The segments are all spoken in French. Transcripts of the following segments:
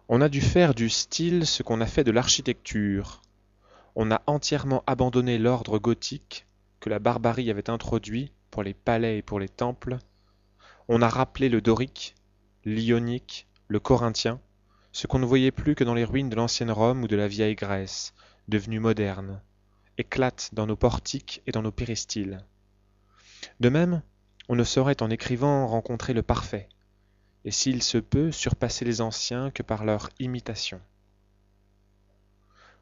On a dû faire du style ce qu'on a fait de l'architecture. On a entièrement abandonné l'ordre gothique que la barbarie avait introduit pour les palais et pour les temples. On a rappelé le dorique, l'ionique, le corinthien, ce qu'on ne voyait plus que dans les ruines de l'ancienne Rome ou de la vieille Grèce, devenues modernes, éclatent dans nos portiques et dans nos péristyles. De même, on ne saurait en écrivant rencontrer le parfait, et s'il se peut surpasser les anciens que par leur imitation.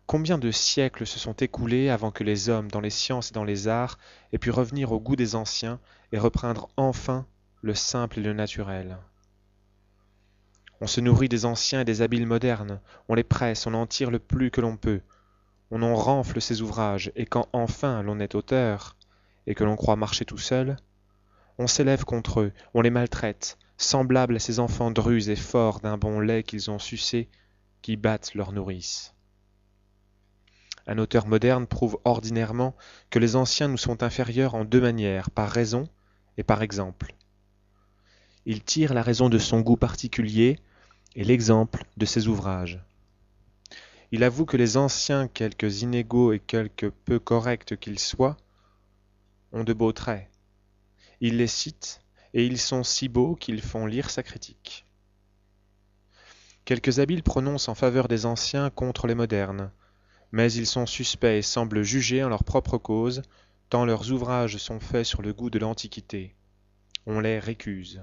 Combien de siècles se sont écoulés avant que les hommes, dans les sciences et dans les arts, aient pu revenir au goût des anciens et reprendre enfin le simple et le naturel. On se nourrit des anciens et des habiles modernes, on les presse, on en tire le plus que l'on peut, on en renfle ces ouvrages, et quand enfin l'on est auteur, et que l'on croit marcher tout seul, on s'élève contre eux, on les maltraite, semblables à ces enfants drus et forts d'un bon lait qu'ils ont sucé, qui battent leur nourrice. Un auteur moderne prouve ordinairement que les anciens nous sont inférieurs en deux manières, par raison et par exemple. Il tire la raison de son goût particulier et l'exemple de ses ouvrages. Il avoue que les anciens, quelque inégaux et quelque peu corrects qu'ils soient, ont de beaux traits. Il les cite, et ils sont si beaux qu'ils font lire sa critique. Quelques habiles prononcent en faveur des anciens contre les modernes, mais ils sont suspects et semblent juger en leur propre cause, tant leurs ouvrages sont faits sur le goût de l'Antiquité. On les récuse.